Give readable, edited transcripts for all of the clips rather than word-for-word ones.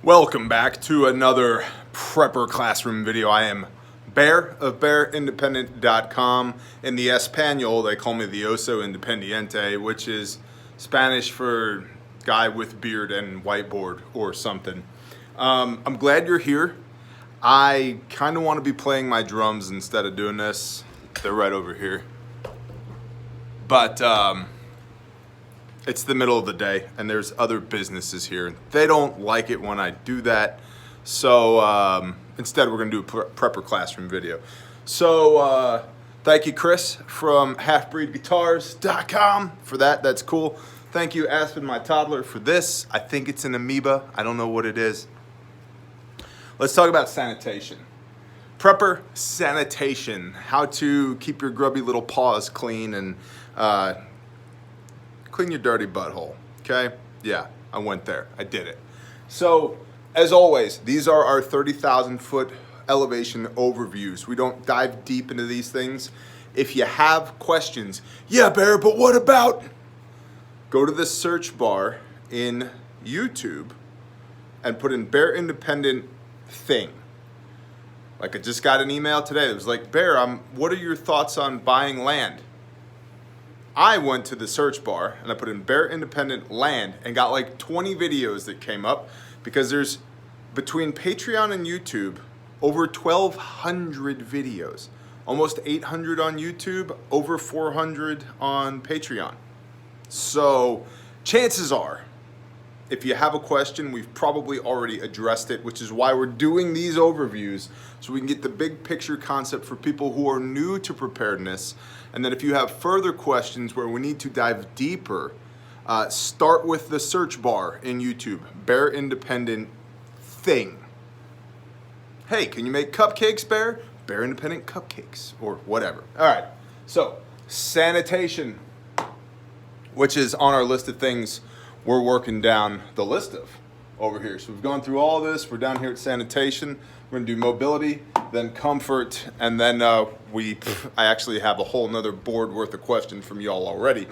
Welcome back to another prepper classroom video. I am Bear of BearIndependent.com. In the Espanol, they call me the Oso Independiente, which is Spanish for guy with beard and whiteboard or something. I'm glad you're here. I kind of want to be playing my drums instead of doing this. They're right over here. But it's the middle of the day and there's other businesses here. They don't like it when I do that. So instead we're gonna do a prepper classroom video. So thank you, Chris from halfbreedguitars.com for that. That's cool. Thank you, Aspen, my toddler, for this. I think it's an amoeba. I don't know what it is. Let's talk about sanitation. Prepper sanitation, how to keep your grubby little paws clean and clean your dirty butthole, okay? Yeah, I went there, I did it. So, as always, these are our 30,000 foot elevation overviews. We don't dive deep into these things. If you have questions, yeah, Bear, but what about? Go to the search bar in YouTube and put in Bear Independent thing. Like I just got an email today that was like, Bear, what are your thoughts on buying land? I went to the search bar and I put in Bear Independent land and got like 20 videos that came up because there's, between Patreon and YouTube, over 1,200 videos. Almost 800 on YouTube, over 400 on Patreon. So chances are, if you have a question, we've probably already addressed it, which is why we're doing these overviews, so we can get the big picture concept for people who are new to preparedness. And then if you have further questions where we need to dive deeper, start with the search bar in YouTube, Bear Independent thing. Hey, can you make cupcakes, Bear? Bear Independent cupcakes, or whatever. All right, so sanitation, which is on our list of things we're working down the list of over here. So we've gone through all this. We're down here at sanitation. We're gonna do mobility, then comfort, and then I actually have a whole nother board worth of questions from y'all already.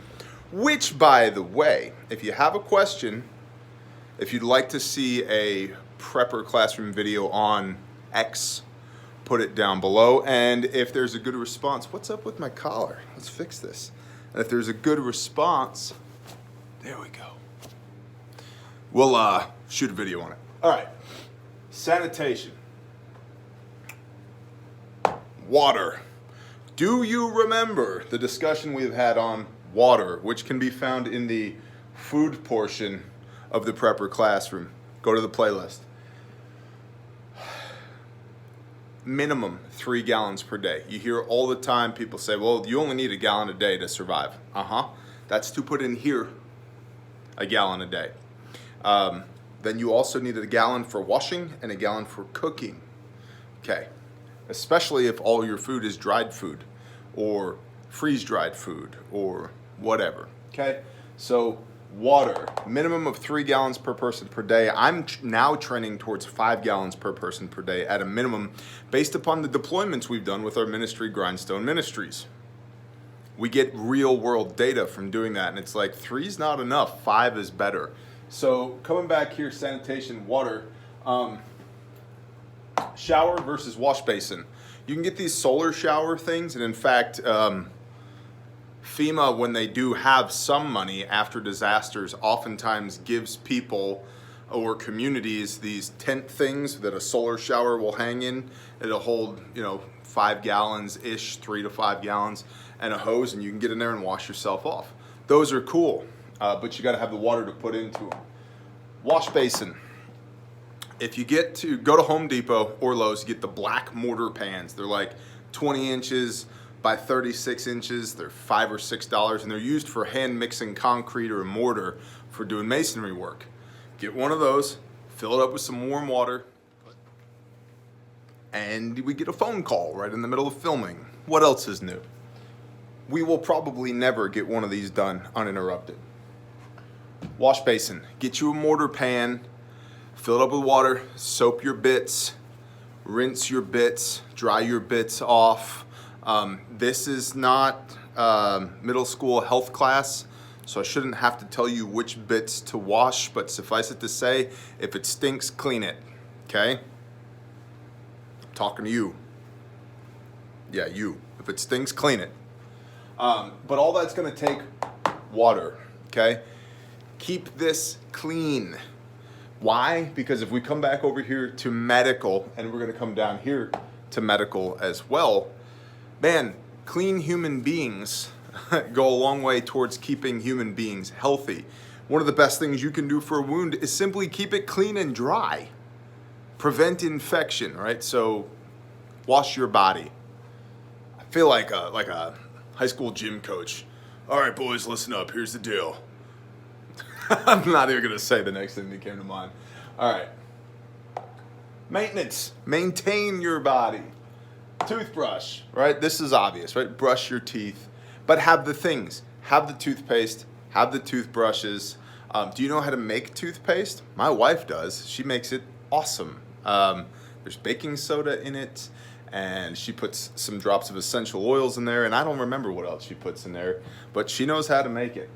Which, by the way, if you have a question, if you'd like to see a prepper classroom video on X, put it down below. And if there's a good response, what's up with my collar? Let's fix this. And if there's a good response, there we go. We'll shoot a video on it. All right, sanitation. Water. Do you remember the discussion we've had on water, which can be found in the food portion of the prepper classroom? Go to the playlist. Minimum 3 gallons per day. You hear all the time people say, well, you only need a gallon a day to survive. That's to put in here a gallon a day. Then you also need a gallon for washing and a gallon for cooking. Okay, especially if all your food is dried food or freeze-dried food or whatever. Okay, so water, minimum of 3 gallons per person per day. I'm now trending towards 5 gallons per person per day at a minimum based upon the deployments we've done with our ministry, Grindstone Ministries. We get real world data from doing that, and it's like 3's not enough, 5 is better. So coming back here, sanitation, water, shower versus wash basin. You can get these solar shower things, and in fact, FEMA, when they do have some money after disasters, oftentimes gives people or communities these tent things that a solar shower will hang in. It'll hold, 5 gallons-ish, 3 to 5 gallons, and a hose, and you can get in there and wash yourself off. Those are cool. But you got to have the water to put into them. Wash basin. If you go to Home Depot or Lowe's, you get the black mortar pans. They're like 20 inches by 36 inches. They're $5 or $6, and they're used for hand mixing concrete or mortar for doing masonry work. Get one of those, fill it up with some warm water, and we get a phone call right in the middle of filming. What else is new? We will probably never get one of these done uninterrupted. Wash basin. Get you a mortar pan, fill it up with water, soap your bits, rinse your bits, dry your bits off. This is not middle school health class, so I shouldn't have to tell you which bits to wash, but suffice it to say, if it stinks, clean it, okay? I'm talking to you. Yeah, you. If it stinks, clean it. But all that's gonna take water, okay? Keep this clean. Why? Because if we come back over here to medical, and we're gonna come down here to medical as well, man, clean human beings go a long way towards keeping human beings healthy. One of the best things you can do for a wound is simply keep it clean and dry. Prevent infection, right? So wash your body. I feel like a high school gym coach. All right, boys, listen up. Here's the deal. I'm not even gonna say the next thing that came to mind. All right. Maintenance. Maintain your body. Toothbrush, right? This is obvious, right? Brush your teeth, but have the things. Have the toothpaste, have the toothbrushes. Do you know how to make toothpaste? My wife does. She makes it awesome. There's baking soda in it, and she puts some drops of essential oils in there, and I don't remember what else she puts in there, but she knows how to make it.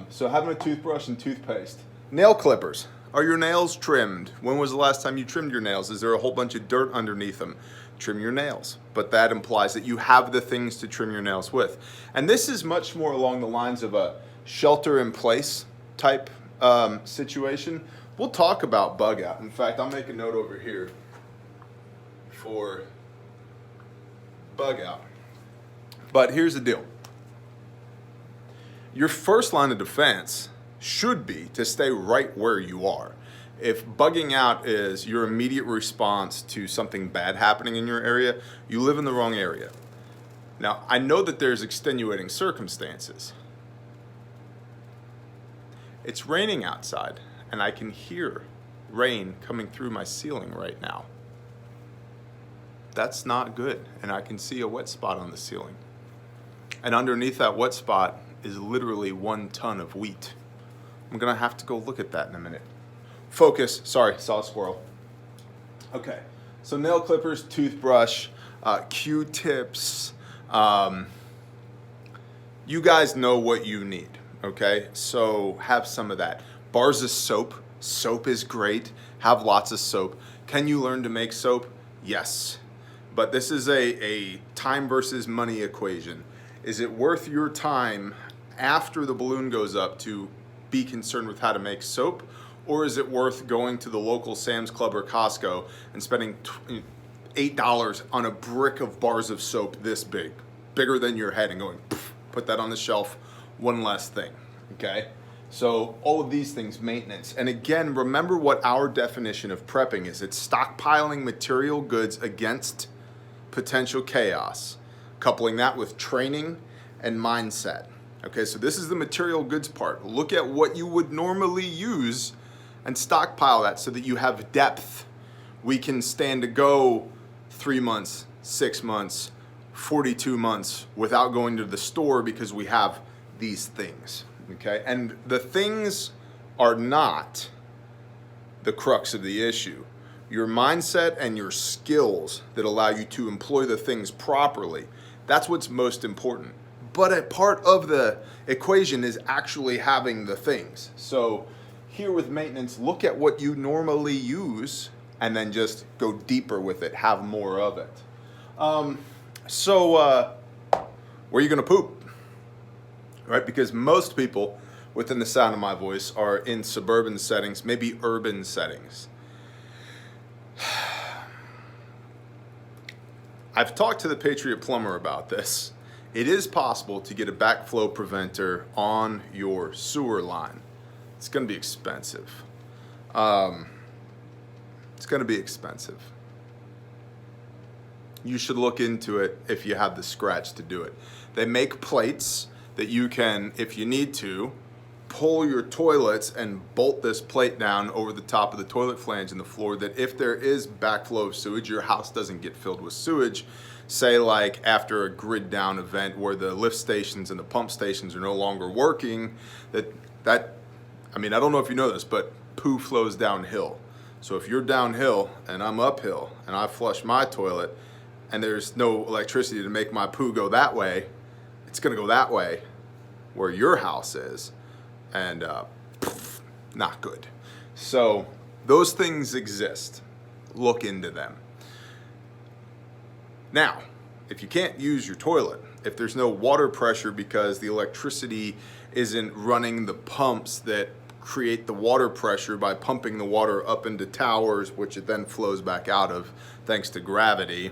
So having a toothbrush and toothpaste. Nail clippers. Are your nails trimmed? When was the last time you trimmed your nails? Is there a whole bunch of dirt underneath them? Trim your nails. But that implies that you have the things to trim your nails with. And this is much more along the lines of a shelter-in-place type situation. We'll talk about bug out. In fact, I'll make a note over here for bug out. But here's the deal. Your first line of defense should be to stay right where you are. If bugging out is your immediate response to something bad happening in your area, you live in the wrong area. Now, I know that there's extenuating circumstances. It's raining outside, and I can hear rain coming through my ceiling right now. That's not good, and I can see a wet spot on the ceiling. And underneath that wet spot is literally 1 ton of wheat. I'm gonna have to go look at that in a minute. Focus, sorry, saw a squirrel. Okay, so nail clippers, toothbrush, Q-tips. You guys know what you need, okay? So have some of that. Bars of soap. Soap is great. Have lots of soap. Can you learn to make soap? Yes. But this is a time versus money equation. Is it worth your time after the balloon goes up to be concerned with how to make soap? Or is it worth going to the local Sam's Club or Costco and spending $8 on a brick of bars of soap this big, bigger than your head, and going, put that on the shelf, one less thing, okay? So all of these things, maintenance. And again, remember what our definition of prepping is. It's stockpiling material goods against potential chaos, coupling that with training and mindset. Okay, so this is the material goods part. Look at what you would normally use and stockpile that so that you have depth. We can stand to go 3 months, 6 months, 42 months without going to the store because we have these things, okay? And the things are not the crux of the issue. Your mindset and your skills that allow you to employ the things properly, that's what's most important. But a part of the equation is actually having the things. So here with maintenance, look at what you normally use and then just go deeper with it, have more of it. Where are you gonna poop? Right, because most people within the sound of my voice are in suburban settings, maybe urban settings. I've talked to the Patriot Plumber about this. It is possible to get a backflow preventer on your sewer line. It's going to be expensive. It's going to be expensive. You should look into it if you have the scratch to do it. They make plates that you can, if you need to, pull your toilets and bolt this plate down over the top of the toilet flange in the floor, that if there is backflow of sewage, your house doesn't get filled with sewage. Say like after a grid down event where the lift stations and the pump stations are no longer working, I mean, I don't know if you know this, but poo flows downhill. So if you're downhill and I'm uphill and I flush my toilet and there's no electricity to make my poo go that way, it's gonna go that way. where your house is, and not good. So those things exist. Look into them. Now, if you can't use your toilet, if there's no water pressure because the electricity isn't running the pumps that create the water pressure by pumping the water up into towers, which it then flows back out of thanks to gravity.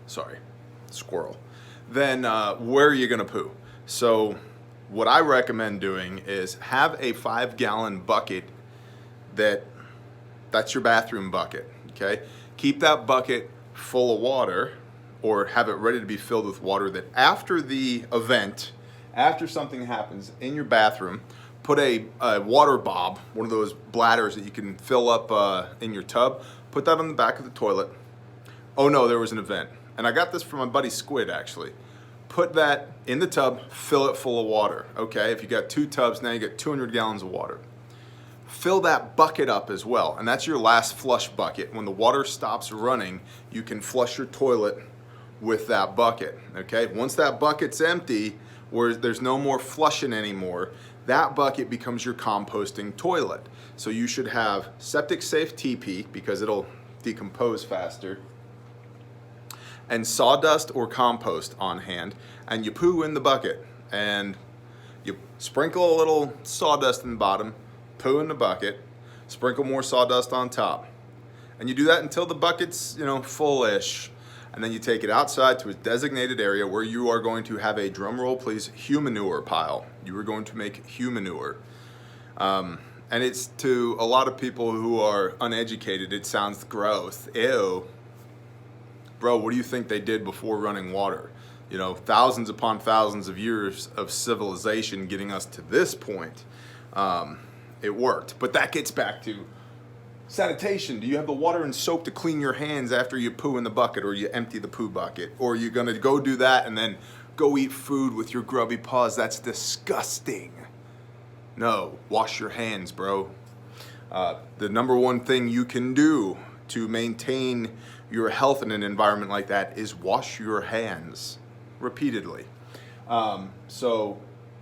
Sorry, squirrel. Then where are you gonna poo? So what I recommend doing is have a 5-gallon bucket that's your bathroom bucket, okay? Keep that bucket full of water, or have it ready to be filled with water, that after the event, after something happens in your bathroom, put a water bob, one of those bladders that you can fill up in your tub, put that on the back of the toilet. Oh no, there was an event. And I got this from my buddy Squid, actually. Put that in the tub, fill it full of water, okay? If you got 2 tubs, now you get 200 gallons of water. Fill that bucket up as well, and that's your last flush bucket. When the water stops running, you can flush your toilet with that bucket, okay? Once that bucket's empty, where there's no more flushing anymore, that bucket becomes your composting toilet. So you should have septic safe TP, because it'll decompose faster, and sawdust or compost on hand, and you poo in the bucket, and you sprinkle a little sawdust in the bottom, poo in the bucket, sprinkle more sawdust on top, and you do that until the bucket's, full-ish, and then you take it outside to a designated area where you are going to have a, drum roll please, humanure pile. You are going to make humanure. And it's, to a lot of people who are uneducated, it sounds gross. Ew. Bro, what do you think they did before running water? Thousands upon thousands of years of civilization getting us to this point. It worked. But that gets back to sanitation. Do you have the water and soap to clean your hands after you poo in the bucket, or you empty the poo bucket? Or are you going to go do that and then go eat food with your grubby paws? That's disgusting. No, wash your hands, bro. The number one thing you can do to maintain your health in an environment like that is wash your hands repeatedly. So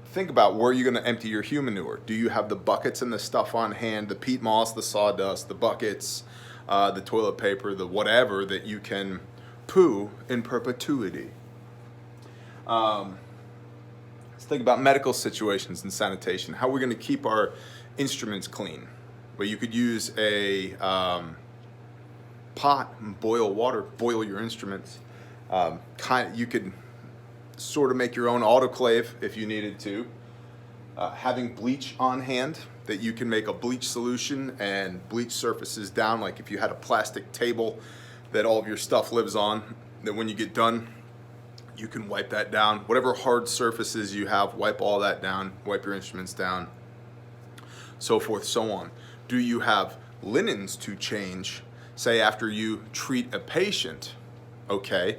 think about where you're going to empty your humanure. Do you have the buckets and the stuff on hand, the peat moss, the sawdust, the buckets, the toilet paper, the whatever that you can poo in perpetuity? Let's think about medical situations and sanitation. How are we going to keep our instruments clean? Well, you could use a pot and boil water, boil your instruments. You could sort of make your own autoclave if you needed to. Having bleach on hand, that you can make a bleach solution and bleach surfaces down, like if you had a plastic table that all of your stuff lives on, that when you get done, you can wipe that down. Whatever hard surfaces you have, wipe all that down, wipe your instruments down, so forth, so on. Do you have linens to change, say after you treat a patient? Okay.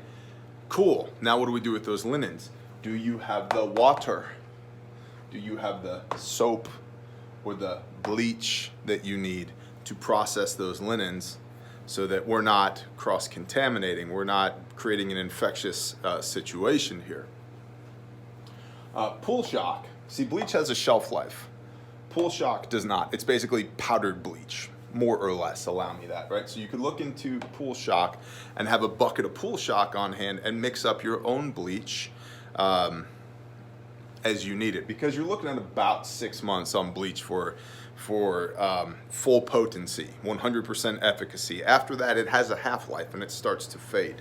Cool. Now what do we do with those linens? Do you have the water? Do you have the soap or the bleach that you need to process those linens so that we're not cross-contaminating, we're not creating an infectious situation here? Pool shock. See, bleach has a shelf life. Pool shock does not. It's basically powdered bleach, more or less, allow me that, right? So you could look into pool shock and have a bucket of pool shock on hand and mix up your own bleach as you need it, because you're looking at about 6 months on bleach for full potency, 100% efficacy. After that, it has a half-life and it starts to fade.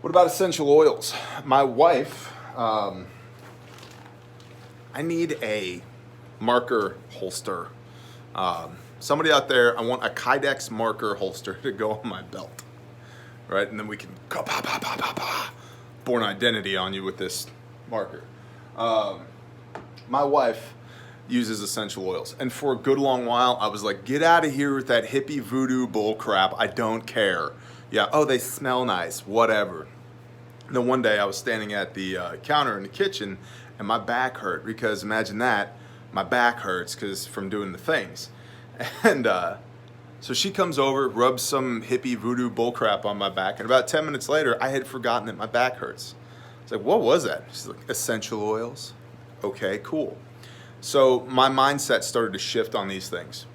What about essential oils? My wife, I need a marker holster. Somebody out there, I want a Kydex marker holster to go on my belt, right? And then we can born identity on you with this marker. My wife uses essential oils, and for a good long while, I was like, get out of here with that hippie voodoo bull crap. I don't care. Yeah, oh, they smell nice, whatever. And then one day I was standing at the counter in the kitchen, and my back hurt, because imagine that, my back hurts because from doing the things. And So she comes over, rubs some hippie voodoo bullcrap on my back, and about 10 minutes later, I had forgotten that my back hurts. It's like, what was that? She's like, essential oils. Okay, cool. So my mindset started to shift on these things.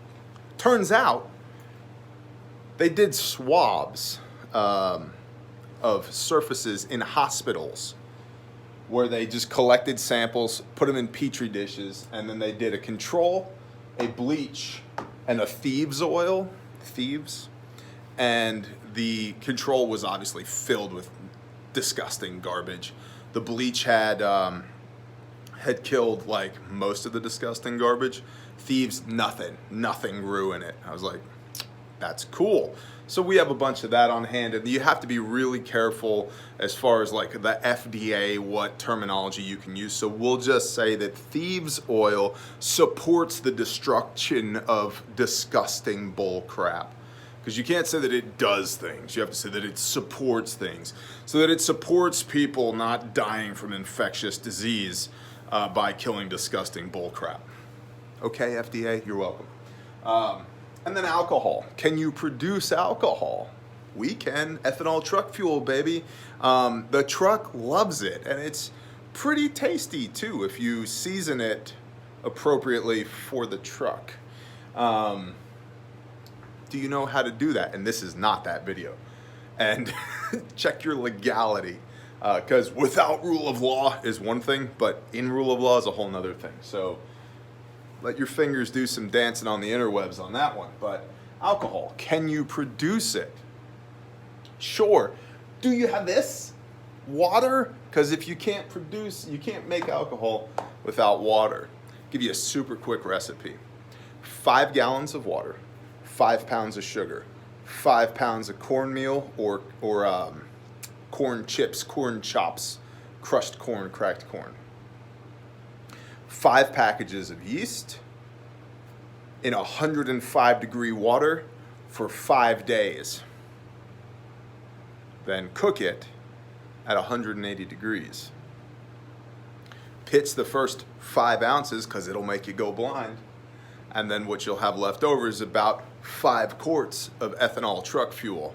Turns out, they did swabs of surfaces in hospitals where they just collected samples, put them in petri dishes, and then they did a control, a bleach, and a thieves oil, and the control was obviously filled with disgusting garbage. The bleach had killed like most of the disgusting garbage. Thieves, nothing grew in it. I was like, that's cool. So we have a bunch of that on hand, and you have to be really careful as far as like the FDA, what terminology you can use. So we'll just say that thieves oil supports the destruction of disgusting bull crap. Because you can't say that it does things. You have to say that it supports things. So that it supports people not dying from infectious disease by killing disgusting bull crap. Okay, FDA, you're welcome. And then alcohol. Can you produce alcohol? We can. Ethanol truck fuel, baby. The truck loves it, and it's pretty tasty too if you season it appropriately for the truck. Do you know how to do that? And this is not that video. And check your legality, because without rule of law is one thing, but in rule of law is a whole nother thing. So let your fingers do some dancing on the interwebs on that one. But alcohol, can you produce it? Sure. Do you have this? Water? Because if you can't make alcohol without water. I'll give you a super quick recipe. 5 gallons of water, 5 pounds of sugar, 5 pounds of cornmeal or corn chips, corn chops, crushed corn, cracked corn. 5 packages of yeast in 105-degree water for 5 days. Then cook it at 180 degrees. Pitch the first 5 ounces because it'll make you go blind. And then what you'll have left over is about 5 quarts of ethanol truck fuel.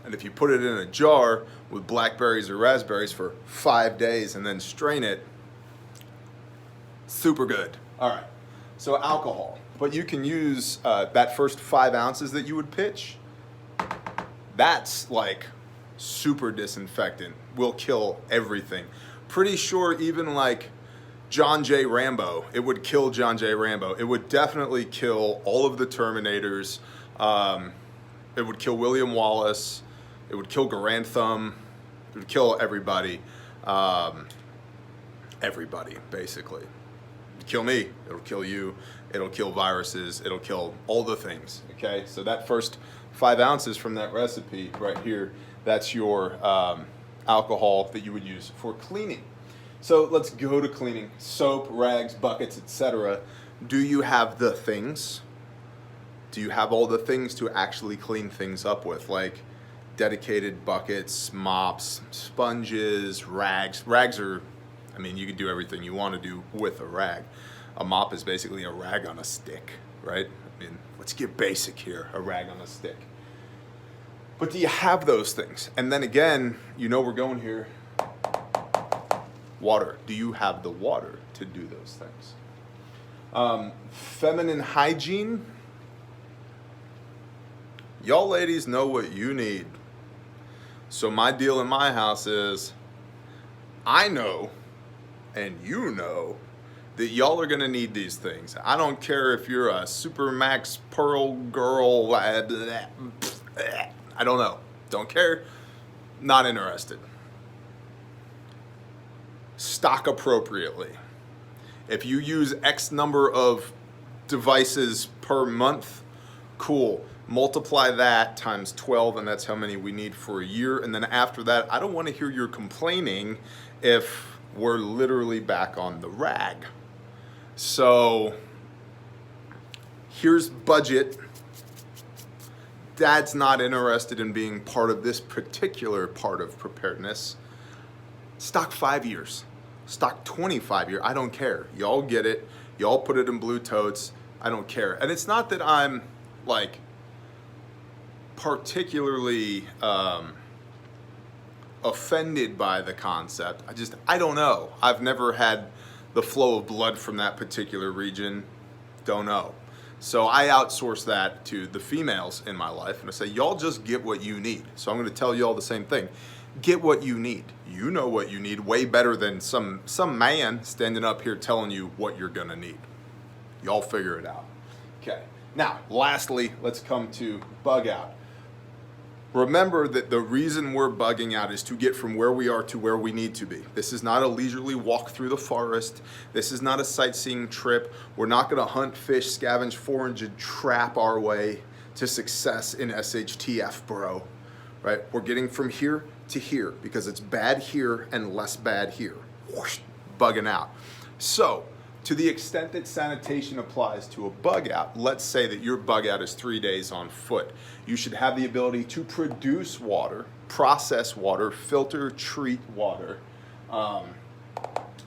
And if you put it in a jar with blackberries or raspberries for 5 days and then strain it, super good. All right, so alcohol. But you can use that first 5 ounces that you would pitch. That's like super disinfectant. Will kill everything. Pretty sure even like John J. Rambo, it would kill John J. Rambo. It would definitely kill all of the Terminators. It would kill William Wallace. It would kill Garantham. It would kill everybody. Everybody, basically. Kill me, it'll kill you, it'll kill viruses, it'll kill all the things, okay? So that first 5 ounces from that recipe right here, that's your alcohol that you would use for cleaning. So let's go to cleaning. Soap, rags, buckets, etc. Do you have the things? Do you have all the things to actually clean things up with? Like dedicated buckets, mops, sponges, rags. Rags are, I mean, you can do everything you want to do with a rag. A mop is basically a rag on a stick, right? I mean, let's get basic here, a rag on a stick. But do you have those things? And then again, you know we're going here. Water. Do you have the water to do those things? Feminine hygiene. Y'all ladies know what you need. So my deal in my house is, I know, and you know, that y'all are gonna need these things. I don't care if you're a Supermax Pearl girl, I don't know. Don't care. Not interested. Stock appropriately. If you use X number of devices per month, cool. Multiply that times 12, and that's how many we need for a year. And then after that, I don't want to hear your complaining if we're literally back on the rag. So here's budget. Dad's not interested in being part of this particular part of preparedness. Stock 5 years. Stock 25 years. I don't care. Y'all get it. Y'all put it in blue totes. I don't care. And it's not that I'm like particularly offended by the concept. I don't know. I've never had the flow of blood from that particular region. Don't know. So I outsource that to the females in my life, and I say, y'all just get what you need. So I'm going to tell you all the same thing. Get what you need. You know what you need way better than some man standing up here telling you what you're going to need. Y'all figure it out. Okay. Now, lastly, let's come to bug out. Remember that the reason we're bugging out is to get from where we are to where we need to be. This is not a leisurely walk through the forest. This is not a sightseeing trip. We're not going to hunt, fish, scavenge, forage, and trap our way to success in SHTF, bro. Right? We're getting from here to here because it's bad here and less bad here. Whoosh, bugging out. So, to the extent that sanitation applies to a bug out, let's say that your bug out is 3 days on foot. You should have the ability to produce water, process water, filter, treat water,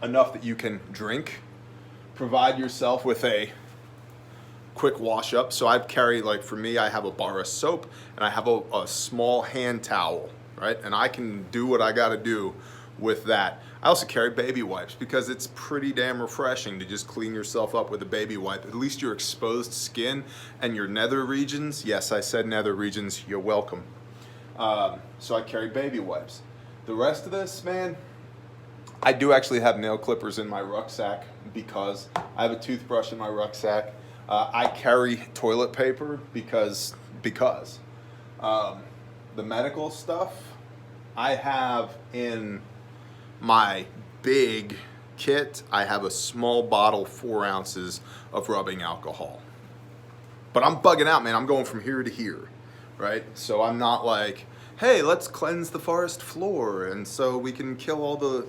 enough that you can drink, provide yourself with a quick wash up. So I carry, like for me, I have a bar of soap and I have a small hand towel, right? And I can do what I gotta do with that. I also carry baby wipes because it's pretty damn refreshing to just clean yourself up with a baby wipe. At least your exposed skin and your nether regions, yes, I said nether regions, you're welcome. So I carry baby wipes. The rest of this, man, I do actually have nail clippers in my rucksack because I have a toothbrush in my rucksack. I carry toilet paper because the medical stuff I have in my big kit. I have a small bottle, 4 ounces of rubbing alcohol. But I'm bugging out, man. I'm going from here to here, right? So I'm not like, hey, let's cleanse the forest floor, and so we can kill all the,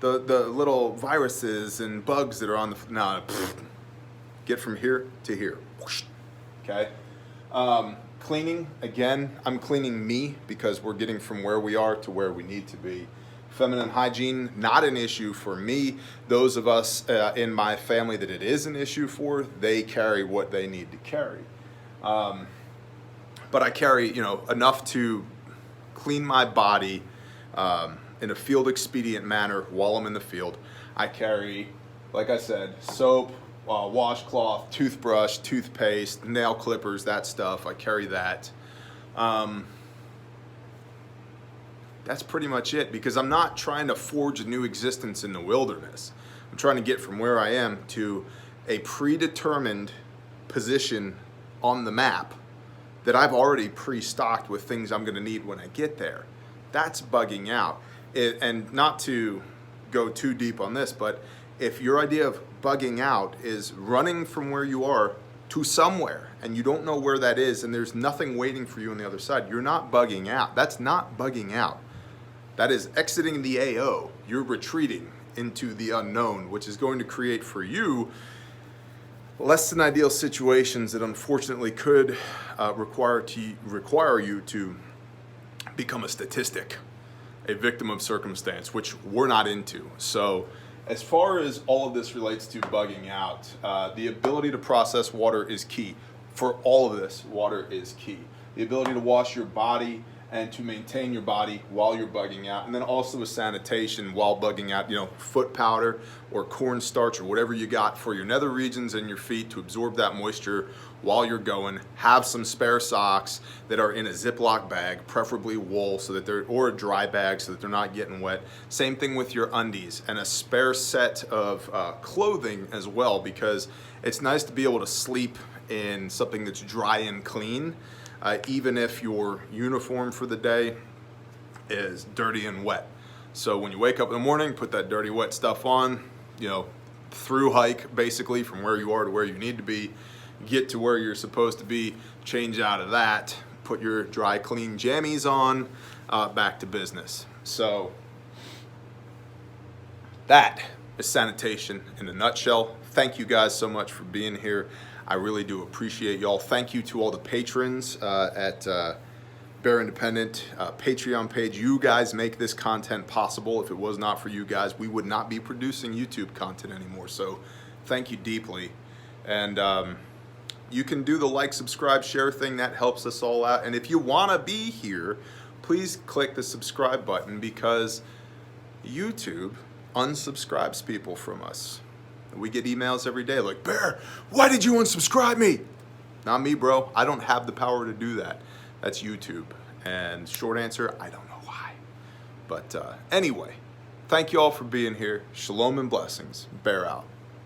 the little viruses and bugs that are on the. No, get from here to here. Okay. Cleaning, again, I'm cleaning me because we're getting from where we are to where we need to be. Feminine hygiene, not an issue for me. Those of us in my family that it is an issue for, they carry what they need to carry. But I carry, enough to clean my body in a field expedient manner while I'm in the field. I carry, like I said, soap, washcloth, toothbrush, toothpaste, nail clippers, that stuff. I carry that. That's pretty much it, because I'm not trying to forge a new existence in the wilderness. I'm trying to get from where I am to a predetermined position on the map that I've already pre-stocked with things I'm going to need when I get there. That's bugging out. And not to go too deep on this, but if your idea of bugging out is running from where you are to somewhere and you don't know where that is and there's nothing waiting for you on the other side, you're not bugging out. That's not bugging out. That is exiting the AO. You're retreating into the unknown, which is going to create for you less than ideal situations that unfortunately could require you to become a statistic, a victim of circumstance, which we're not into. So as far as all of this relates to bugging out, the ability to process water is key. For all of this, water is key. The ability to wash your body and to maintain your body while you're bugging out, and then also with sanitation while bugging out, foot powder or cornstarch or whatever you got for your nether regions and your feet to absorb that moisture while you're going. Have some spare socks that are in a Ziploc bag, preferably wool, so that or a dry bag so that they're not getting wet. Same thing with your undies, and a spare set of clothing as well, because it's nice to be able to sleep in something that's dry and clean. Even if your uniform for the day is dirty and wet. So when you wake up in the morning, put that dirty, wet stuff on, through hike basically from where you are to where you need to be, get to where you're supposed to be, change out of that, put your dry, clean jammies on, back to business. So that is sanitation in a nutshell. Thank you guys so much for being here. I really do appreciate y'all. Thank you to all the patrons at Bear Independent Patreon page. You guys make this content possible. If it was not for you guys, we would not be producing YouTube content anymore. So thank you deeply. And you can do the like, subscribe, share thing. That helps us all out. And if you want to be here, please click the subscribe button, because YouTube unsubscribes people from us. We get emails every day like, Bear, why did you unsubscribe me? Not me, bro. I don't have the power to do that. That's YouTube. And short answer, I don't know why. But anyway, thank you all for being here. Shalom and blessings. Bear out.